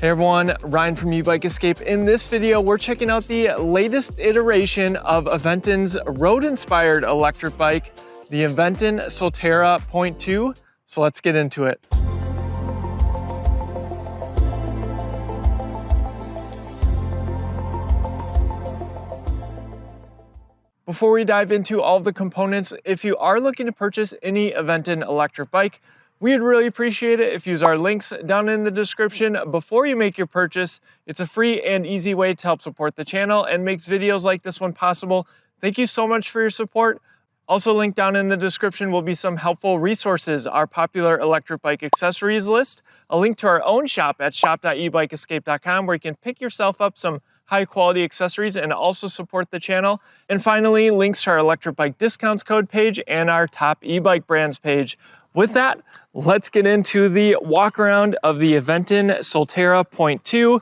Hey everyone, Ryan from Ebike Escape. In this video, we're checking out the latest iteration of Aventon's road-inspired electric bike, the Aventon Soltera.2. So let's get into it. Before we dive into all of the components, if you are looking to purchase any Aventon electric bike, we'd really appreciate it if you use our links down in the description before you make your purchase. It's a free and easy way to help support the channel and makes videos like this one possible. Thank you so much for your support. Also linked down in the description will be some helpful resources, our popular electric bike accessories list, a link to our own shop at shop.ebikeescape.com where you can pick yourself up some high quality accessories and also support the channel. And finally, links to our electric bike discounts code page and our top e-bike brands page. With that, let's get into the walk around of the Aventon Soltera.2.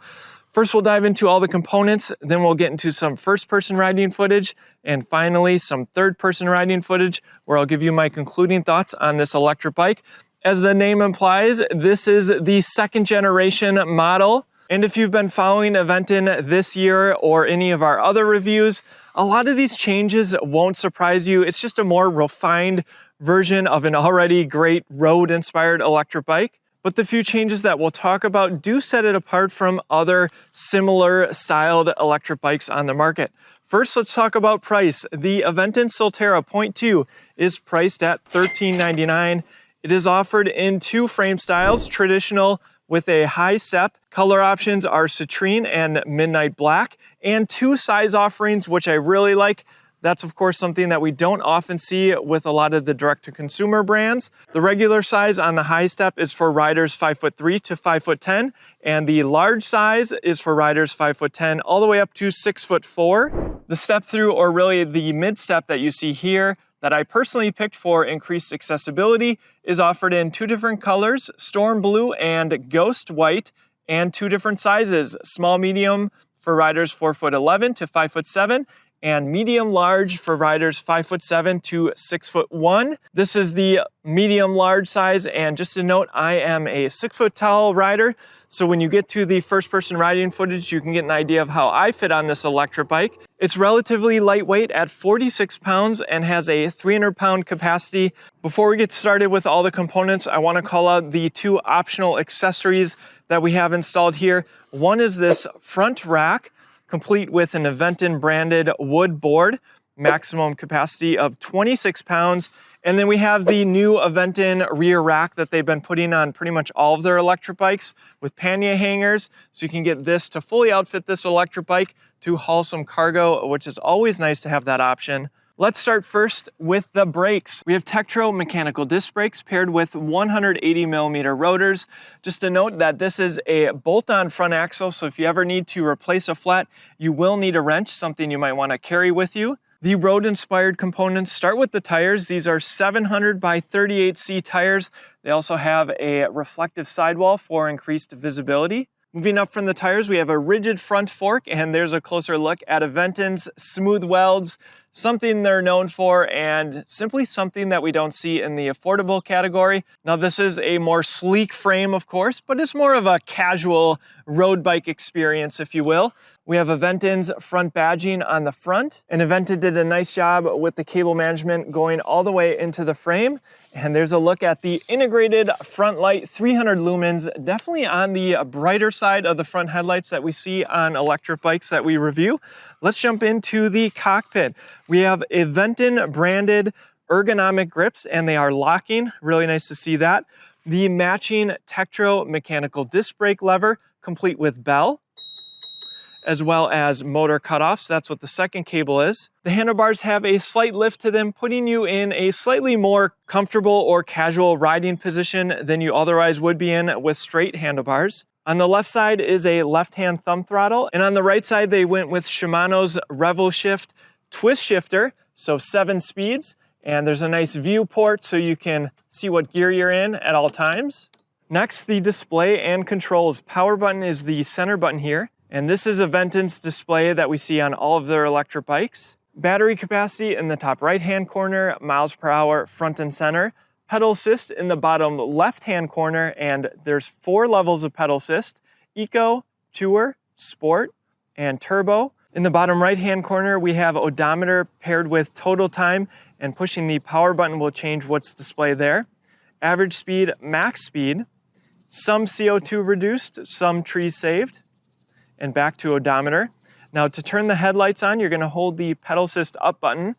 First, we'll dive into all the components, then we'll get into some first-person riding footage, and finally, some third-person riding footage, where I'll give you my concluding thoughts on this electric bike. As the name implies, this is the second generation model. And if you've been following Aventon this year or any of our other reviews, a lot of these changes won't surprise you. It's just a more refined version of an already great road-inspired electric bike. But the few changes that we'll talk about do set it apart from other similar styled electric bikes on the market. First, let's talk about price. The Aventon Soltera.2 is priced at $13.99. It is offered in two frame styles, traditional with a high step. Color options are citrine and midnight black, and two size offerings, which I really like. That's of course something that we don't often see with a lot of the direct-to-consumer brands. The regular size on the high step is for riders 5'3" to 5'10", and the large size is for riders 5'10" all the way up to 6'4". The step through, or really the mid step that you see here, that I personally picked for increased accessibility, is offered in two different colors, Storm Blue and Ghost White, and two different sizes, small medium for riders 4'11" to 5'7", and medium large for riders 5'7" to 6'1". This is the medium large size, and just a note, I am a 6 foot tall rider, so when you get to the first person riding footage, you can get an idea of how I fit on this electric bike. It's relatively lightweight at 46 pounds and has a 300-pound capacity. Before we get started with all the components, I want to call out the two optional accessories that we have installed here. One is this front rack, complete with an Aventon branded wood board, maximum capacity of 26 pounds. And then we have the new Aventon rear rack that they've been putting on pretty much all of their electric bikes with pannier hangers. So you can get this to fully outfit this electric bike to haul some cargo, which is always nice to have that option. Let's start first with the brakes. We have Tektro mechanical disc brakes paired with 180mm rotors. Just to note that this is a bolt-on front axle, so if you ever need to replace a flat, you will need a wrench, something you might want to carry with you. The road-inspired components start with the tires. These are 700 by 38C tires. They also have a reflective sidewall for increased visibility. Moving up from the tires, we have a rigid front fork, and there's a closer look at Aventon's smooth welds, something they're known for, and simply something that we don't see in the affordable category. Now, this is a more sleek frame, of course, but it's more of a casual road bike experience, if you will. We have Aventon's front badging on the front, and Aventon did a nice job with the cable management going all the way into the frame. And there's a look at the integrated front light, 300 lumens, definitely on the brighter side of the front headlights that we see on electric bikes that we review. Let's jump into the cockpit. We have Aventon branded ergonomic grips, and they are locking. Really nice to see that. The matching Tektro mechanical disc brake lever, complete with bell, as well as motor cutoffs. That's what the second cable is. The handlebars have a slight lift to them, putting you in a slightly more comfortable or casual riding position than you otherwise would be in with straight handlebars. On the left side is a left-hand thumb throttle, and on the right side they went with Shimano's RevoShift twist shifter, so 7 speeds, and there's a nice viewport so you can see what gear you're in at all times. Next, the display and controls. Power button is the center button here. And this is Aventon's display that we see on all of their electric bikes. Battery capacity in the top right-hand corner, miles per hour front and center. Pedal assist in the bottom left-hand corner, and there's 4 levels of pedal assist. Eco, Tour, Sport, and Turbo. In the bottom right-hand corner, we have odometer paired with total time, and pushing the power button will change what's displayed there. Average speed, max speed, some CO2 reduced, some trees saved, and back to odometer. Now to turn the headlights on, you're gonna hold the pedal assist up button.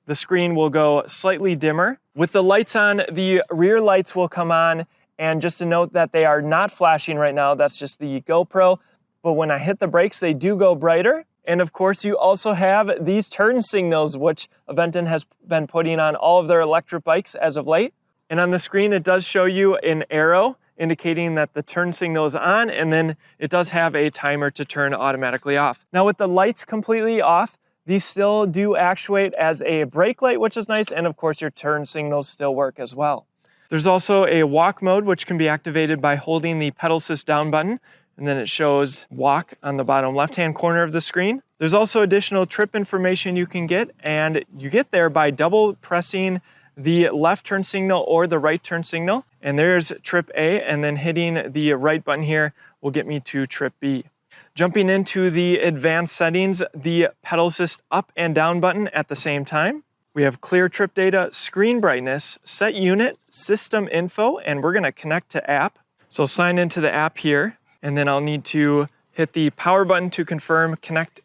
The screen will go slightly dimmer. With the lights on, the rear lights will come on, and just to note that they are not flashing right now, that's just the GoPro, but when I hit the brakes, they do go brighter. And of course, you also have these turn signals, which Aventon has been putting on all of their electric bikes as of late. And on the screen, it does show you an arrow indicating that the turn signal is on, and then it does have a timer to turn automatically off. Now with the lights completely off, these still do actuate as a brake light, which is nice, and of course your turn signals still work as well. There's also a walk mode, which can be activated by holding the pedal assist down button, and then it shows walk on the bottom left-hand corner of the screen. There's also additional trip information you can get, and you get there by double pressing the left turn signal or the right turn signal. And there's trip A, and then hitting the right button here will get me to trip B. Jumping into the advanced settings, the pedal assist up and down button at the same time. We have clear trip data, screen brightness, set unit, system info, and we're gonna connect to app. So sign into the app here, and then I'll need to hit the power button to confirm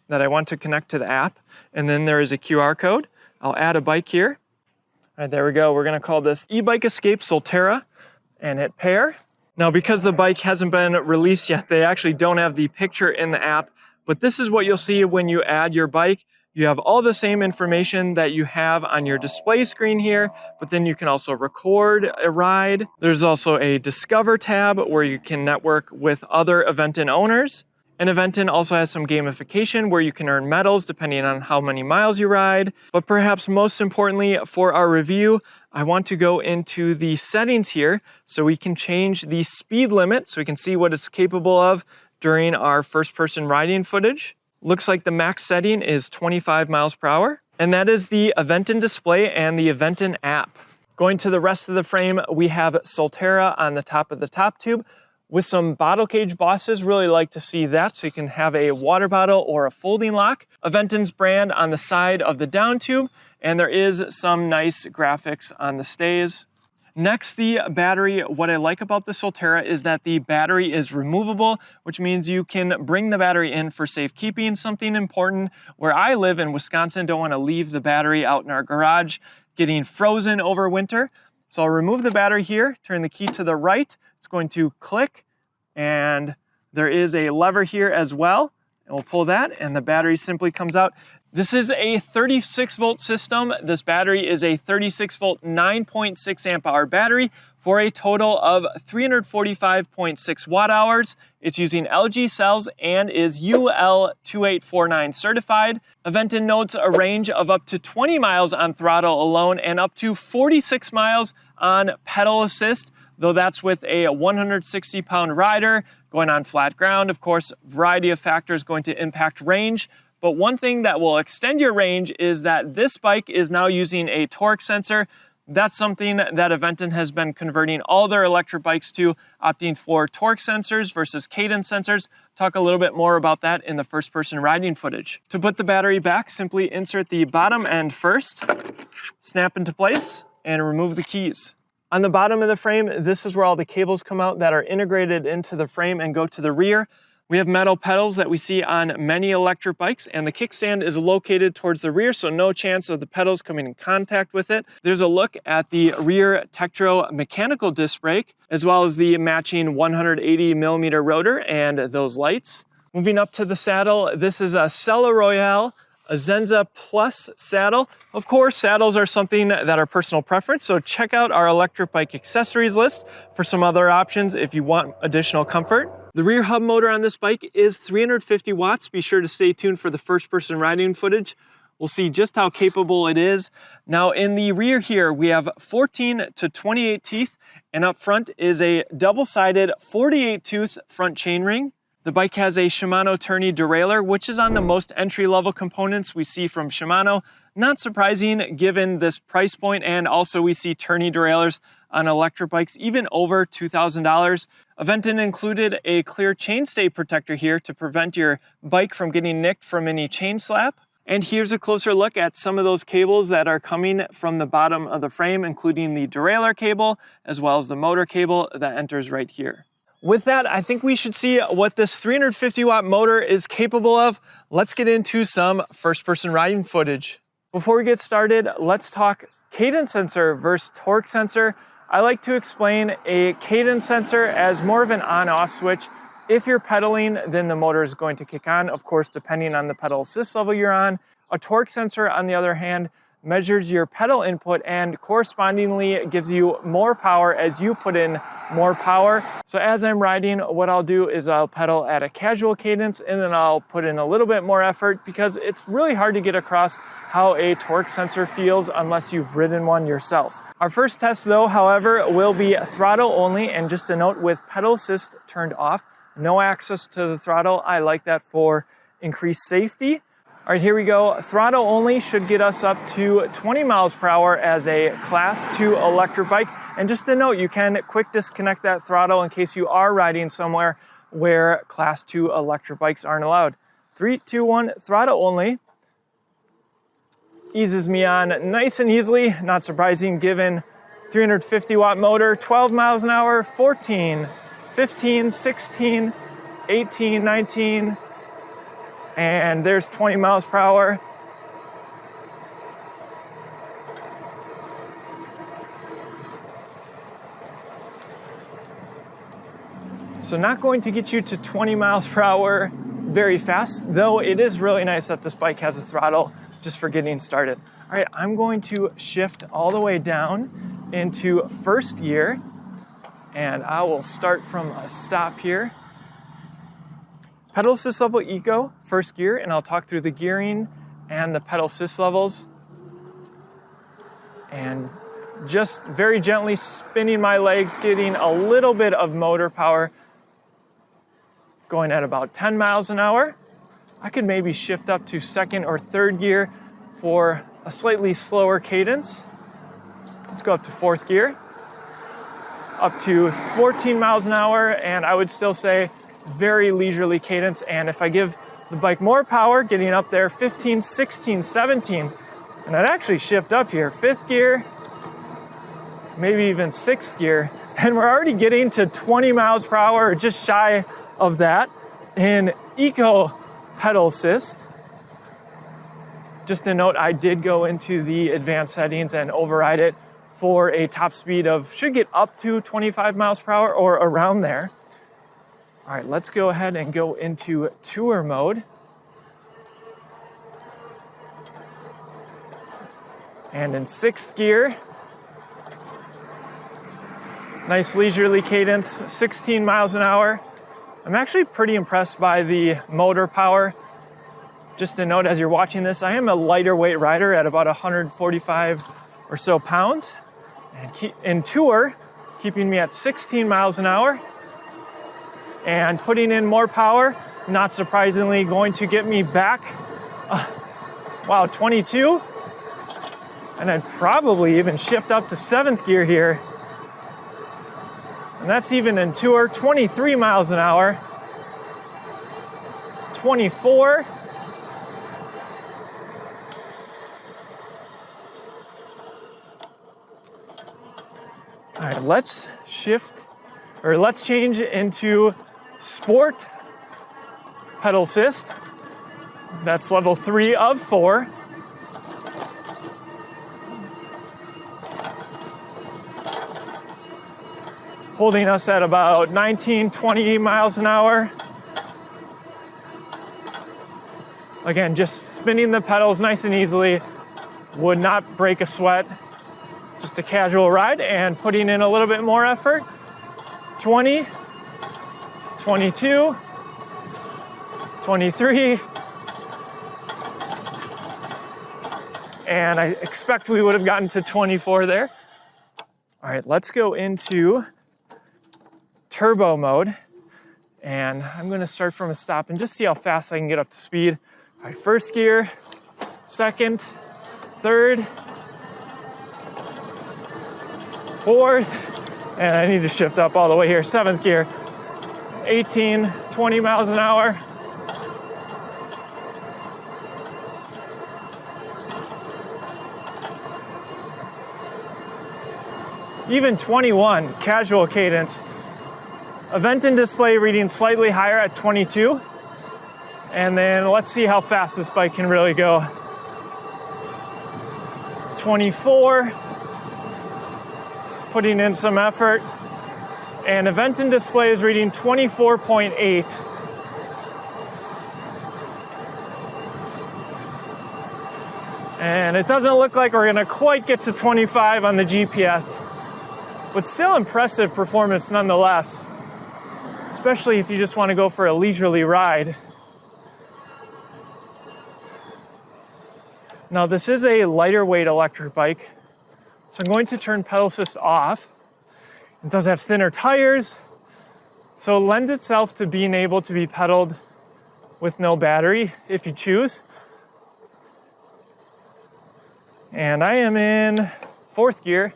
that I want to connect to the app. And then there is a QR code. I'll add a bike here. All right, there we go. We're gonna call this E-Bike Escape Soltera and hit pair. Now, because the bike hasn't been released yet, they actually don't have the picture in the app, but this is what you'll see when you add your bike. You have all the same information that you have on your display screen here, but then you can also record a ride. There's also a Discover tab where you can network with other Aventon owners. And Aventon also has some gamification where you can earn medals depending on how many miles you ride. But perhaps most importantly for our review, I want to go into the settings here so we can change the speed limit so we can see what it's capable of during our first-person riding footage. Looks like the max setting is 25 miles per hour. And that is the Aventon display and the Aventon app. Going to the rest of the frame, we have Soltera on the top of the top tube with some bottle cage bosses. Really like to see that, so you can have a water bottle or a folding lock. Aventon's brand on the side of the down tube, and there is some nice graphics on the stays. Next, the battery. What I like about the Soltera is that the battery is removable, which means you can bring the battery in for safekeeping. Something important where I live in Wisconsin, don't want to leave the battery out in our garage getting frozen over winter. So I'll remove the battery here, turn the key to the right. It's going to click, and there is a lever here as well. And we'll pull that, and the battery simply comes out. This is a 36 volt system. This battery is a 36 volt 9.6 amp hour battery for a total of 345.6 watt hours. It's using LG cells and is UL2849 certified. Aventon notes a range of up to 20 miles on throttle alone and up to 46 miles on pedal assist, though that's with a 160 pound rider going on flat ground. Of course, variety of factors going to impact range. But one thing that will extend your range is that this bike is now using a torque sensor. That's something that Aventon has been converting all their electric bikes to, opting for torque sensors versus cadence sensors. Talk a little bit more about that in the first-person riding footage. To put the battery back, simply insert the bottom end first, snap into place, and remove the keys. On the bottom of the frame, this is where all the cables come out that are integrated into the frame and go to the rear. We have metal pedals that we see on many electric bikes, and the kickstand is located towards the rear, so no chance of the pedals coming in contact with it. There's a look at the rear Tektro mechanical disc brake, as well as the matching 180 millimeter rotor and those lights. Moving up to the saddle, this is a Sella Royale Azenza Plus saddle. Of course, saddles are something that are personal preference, so check out our electric bike accessories list for some other options if you want additional comfort. The rear hub motor on this bike is 350 watts. Be sure to stay tuned for the first-person riding footage. We'll see just how capable it is. Now in the rear here, we have 14 to 28 teeth, and up front is a double-sided 48-tooth front chainring. The bike has a Shimano tourney derailleur, which is on the most entry-level components we see from Shimano. Not surprising given this price point, and also we see tourney derailleurs on electric bikes, even over $2,000. Aventon included a clear chainstay protector here to prevent your bike from getting nicked from any chain slap. And here's a closer look at some of those cables that are coming from the bottom of the frame, including the derailleur cable, as well as the motor cable that enters right here. With that, I think we should see what this 350 watt motor is capable of. Let's get into some first-person riding footage. Before we get started, let's talk cadence sensor versus torque sensor. I like to explain a cadence sensor as more of an on-off switch. If you're pedaling, then the motor is going to kick on, of course, depending on the pedal assist level you're on. A torque sensor, on the other hand, measures your pedal input and correspondingly gives you more power as you put in more power. So as I'm riding, what I'll do is I'll pedal at a casual cadence and then I'll put in a little bit more effort because it's really hard to get across how a torque sensor feels unless you've ridden one yourself. Our first test though, however, will be throttle only, and just a note, with pedal assist turned off, no access to the throttle. I like that for increased safety. All right, here we go. Throttle only should get us up to 20 miles per hour as a Class 2 electric bike. And just a note, you can quick disconnect that throttle in case you are riding somewhere where Class 2 electric bikes aren't allowed. 3, 2, 1, throttle only. Eases me on nice and easily, not surprising given 350 watt motor, 12 miles an hour, 14, 15, 16, 18, 19, and there's 20 miles per hour. So not going to get you to 20 miles per hour very fast, though it is really nice that this bike has a throttle just for getting started. All right, I'm going to shift all the way down into first gear, and I will start from a stop here. Pedal assist level eco, first gear, and I'll talk through the gearing and the pedal assist levels. And just very gently spinning my legs, getting a little bit of motor power, going at about 10 miles an hour. I could maybe shift up to second or third gear for a slightly slower cadence. Let's go up to fourth gear, up to 14 miles an hour, and I would still say very leisurely cadence. And if I give the bike more power, getting up there, 15, 16, 17, and I'd actually shift up here, fifth gear, maybe even sixth gear, and we're already getting to 20 miles per hour, or just shy of that in eco pedal assist. Just a note, I did go into the advanced settings and override it for a top speed of, should get up to 25 miles per hour or around there. All right, let's go ahead and go into tour mode. And in sixth gear, nice leisurely cadence, 16 miles an hour. I'm actually pretty impressed by the motor power. Just a note, as you're watching this, I am a lighter weight rider at about 145 or so pounds. And in tour, keeping me at 16 miles an hour. And putting in more power, not surprisingly, going to get me back, 22. And I'd probably even shift up to seventh gear here. And that's even in tour, 23 miles an hour, 24. All right, let's change into Sport pedal assist. That's level 3 of 4. Holding us at about 19, 20 miles an hour. Again, just spinning the pedals nice and easily. Would not break a sweat. Just a casual ride, and putting in a little bit more effort. 20. 22, 23, and I expect we would have gotten to 24 there. All right, let's go into turbo mode, and I'm going to start from a stop and just see how fast I can get up to speed. All right, first gear, second, third, 4th, and I need to shift up all the way here, 7th gear, 18, 20 miles an hour. Even 21, casual cadence. Aventon display reading slightly higher at 22. And then let's see how fast this bike can really go. 24, putting in some effort. And Aventon display is reading 24.8. And it doesn't look like we're gonna quite get to 25 on the GPS, but still impressive performance nonetheless, especially if you just wanna go for a leisurely ride. Now this is a lighter weight electric bike, so I'm going to turn pedal assist off. It does have thinner tires, so it lends itself to being able to be pedaled with no battery if you choose. And I am in 4th gear.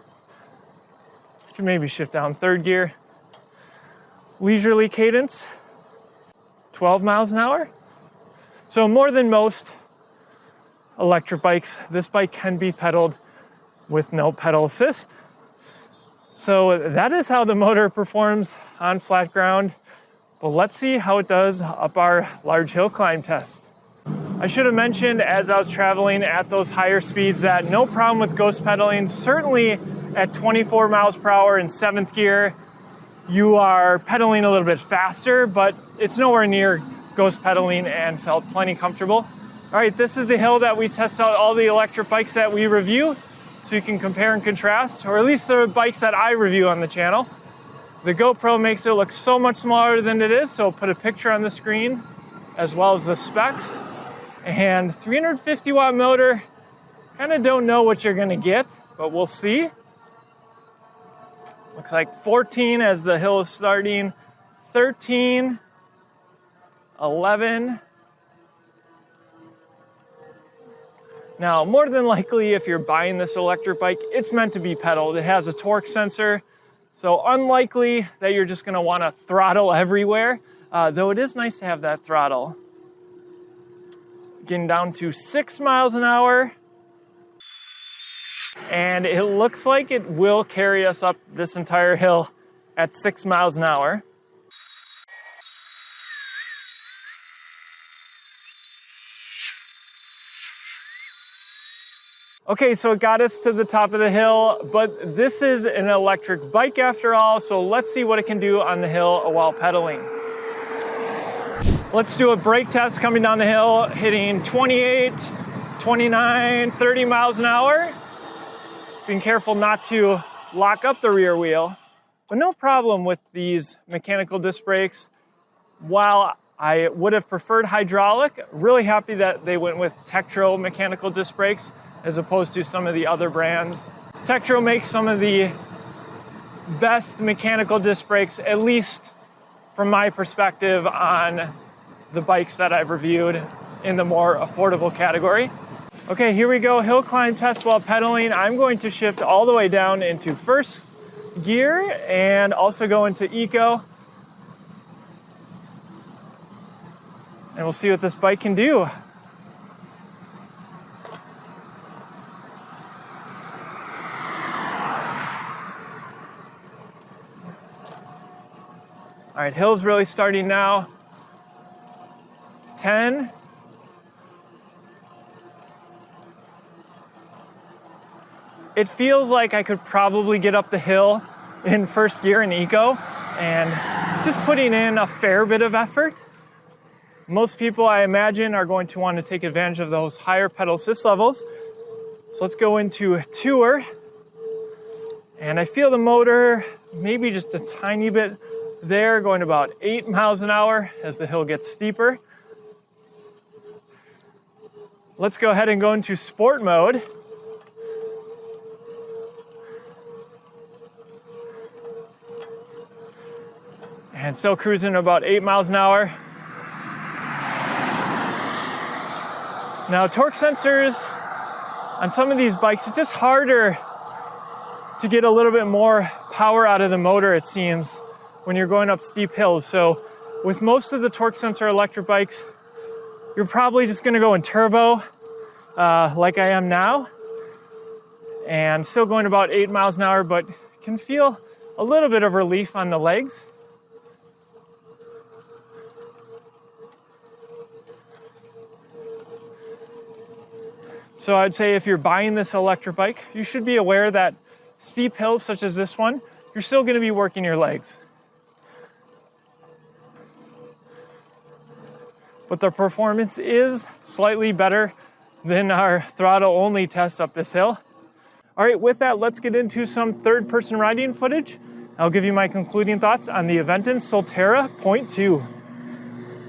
Can maybe shift down 3rd gear. Leisurely cadence, 12 miles an hour. So more than most electric bikes, this bike can be pedaled with no pedal assist. So that is how the motor performs on flat ground. But let's see how it does up our large hill climb test. I should have mentioned as I was traveling at those higher speeds that no problem with ghost pedaling. Certainly at 24 miles per hour in 7th gear, you are pedaling a little bit faster, but it's nowhere near ghost pedaling and felt plenty comfortable. All right, this is the hill that we test out all the electric bikes that we review, so you can compare and contrast, or at least the bikes that I review on the channel. The GoPro makes it look so much smaller than it is, so I'll put a picture on the screen as well as the specs. And 350 watt motor, kind of don't know what you're gonna get, but we'll see. Looks like 14 as the hill is starting, 13, 11. Now, more than likely, if you're buying this electric bike, it's meant to be pedaled. It has a torque sensor, so unlikely that you're just gonna wanna throttle everywhere, though it is nice to have that throttle. Getting down to 6 miles an hour. And it looks like it will carry us up this entire hill at 6 miles an hour. Okay, so it got us to the top of the hill, but this is an electric bike after all, so let's see what it can do on the hill while pedaling. Let's do a brake test coming down the hill, hitting 28, 29, 30 miles an hour. Being careful not to lock up the rear wheel, but no problem with these mechanical disc brakes. While I would have preferred hydraulic, really happy that they went with Tektro mechanical disc brakes as opposed to some of the other brands. Tektro makes some of the best mechanical disc brakes, at least from my perspective, on the bikes that I've reviewed in the more affordable category. Okay, here we go, hill climb test while pedaling. I'm going to shift all the way down into 1st gear and also go into eco. And we'll see what this bike can do. All right, hill's really starting now. 10. It feels like I could probably get up the hill in 1st gear in eco and just putting in a fair bit of effort. Most people, I imagine, are going to want to take advantage of those higher pedal assist levels. So let's go into tour. And I feel the motor maybe just a tiny bit there, going about 8 miles an hour as the hill gets steeper. Let's go ahead and go into sport mode. And still cruising about 8 miles an hour. Now, torque sensors on some of these bikes, it's just harder to get a little bit more power out of the motor, it seems, when you're going up steep hills. So with most of the torque sensor electric bikes, you're probably just gonna go in turbo like I am now, and still going about 8 miles an hour, but can feel a little bit of relief on the legs. So I'd say if you're buying this electric bike, you should be aware that steep hills such as this one, you're still going to be working your legs. But the performance is slightly better than our throttle only test up this hill. All right, with that, let's get into some third-person riding footage. I'll give you my concluding thoughts on the Aventon Soltera.2.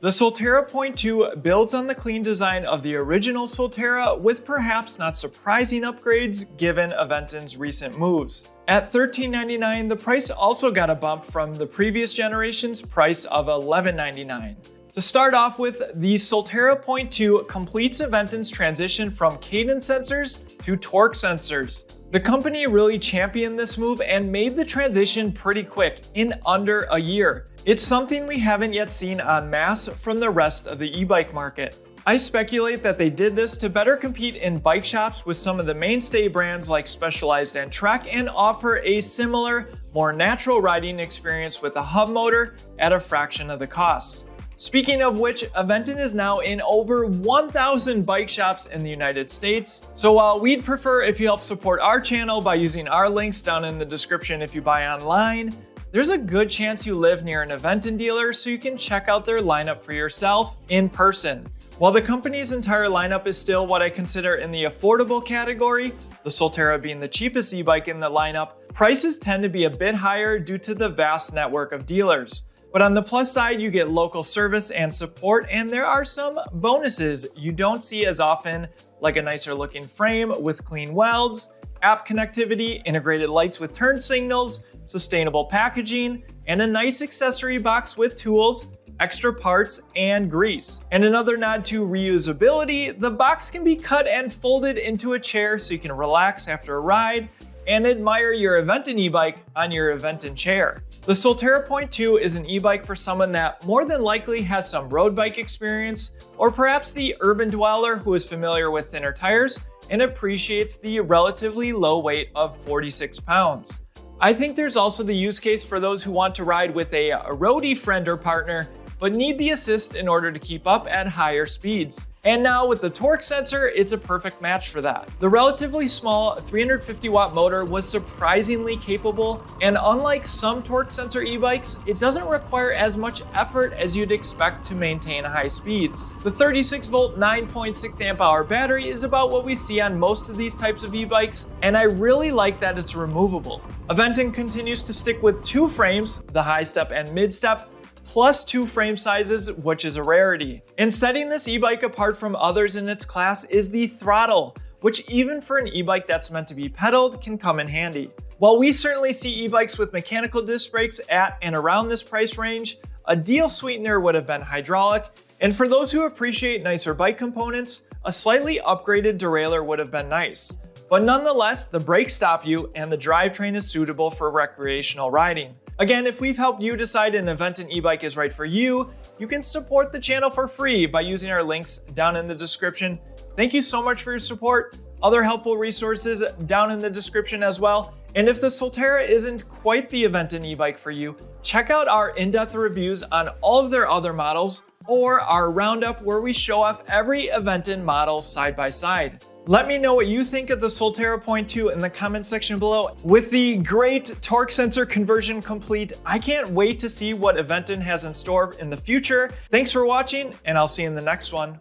The Soltera.2 builds on the clean design of the original Soltera with perhaps not surprising upgrades given Aventon's recent moves. At $13.99, the price also got a bump from the previous generation's price of $11.99. To start off with, the Soltera.2 completes Aventon's transition from cadence sensors to torque sensors. The company really championed this move and made the transition pretty quick, in under a year. It's something we haven't yet seen en masse from the rest of the e-bike market. I speculate that they did this to better compete in bike shops with some of the mainstay brands like Specialized and Trek and offer a similar, more natural riding experience with a hub motor at a fraction of the cost. Speaking of which, Aventon is now in over 1,000 bike shops in the United States. So while we'd prefer if you help support our channel by using our links down in the description if you buy online, there's a good chance you live near an Aventon dealer so you can check out their lineup for yourself in person. While the company's entire lineup is still what I consider in the affordable category, the Soltera being the cheapest e-bike in the lineup, prices tend to be a bit higher due to the vast network of dealers. But on the plus side, you get local service and support, and there are some bonuses you don't see as often, like a nicer looking frame with clean welds, app connectivity, integrated lights with turn signals, sustainable packaging, and a nice accessory box with tools, extra parts, and grease. And another nod to reusability, the box can be cut and folded into a chair so you can relax after a ride and admire your Aventon e-bike on your Aventon chair. The Soltera.2 is an e-bike for someone that more than likely has some road bike experience, or perhaps the urban dweller who is familiar with thinner tires and appreciates the relatively low weight of 46 pounds. I think there's also the use case for those who want to ride with a roadie friend or partner, but need the assist in order to keep up at higher speeds. And now with the torque sensor, it's a perfect match for that. The relatively small 350 watt motor was surprisingly capable, and unlike some torque sensor e-bikes, it doesn't require as much effort as you'd expect to maintain high speeds. The 36 volt 9.6 amp hour battery is about what we see on most of these types of e-bikes, and I really like that it's removable. Aventon continues to stick with 2 frames, the high step and mid step, plus 2 frame sizes, which is a rarity. And setting this e-bike apart from others in its class is the throttle, which even for an e-bike that's meant to be pedaled can come in handy. While we certainly see e-bikes with mechanical disc brakes at and around this price range, a deal sweetener would have been hydraulic, and for those who appreciate nicer bike components, a slightly upgraded derailleur would have been nice. But nonetheless, the brakes stop you and the drivetrain is suitable for recreational riding. Again, if we've helped you decide an Aventon e-bike is right for you, you can support the channel for free by using our links down in the description. Thank you so much for your support. Other helpful resources down in the description as well. And if the Soltera isn't quite the Aventon e-bike for you, check out our in-depth reviews on all of their other models or our roundup where we show off every Aventon model side by side. Let me know what you think of the Soltera.2 in the comment section below. With the great torque sensor conversion complete, I can't wait to see what Aventon has in store in the future. Thanks for watching, and I'll see you in the next one.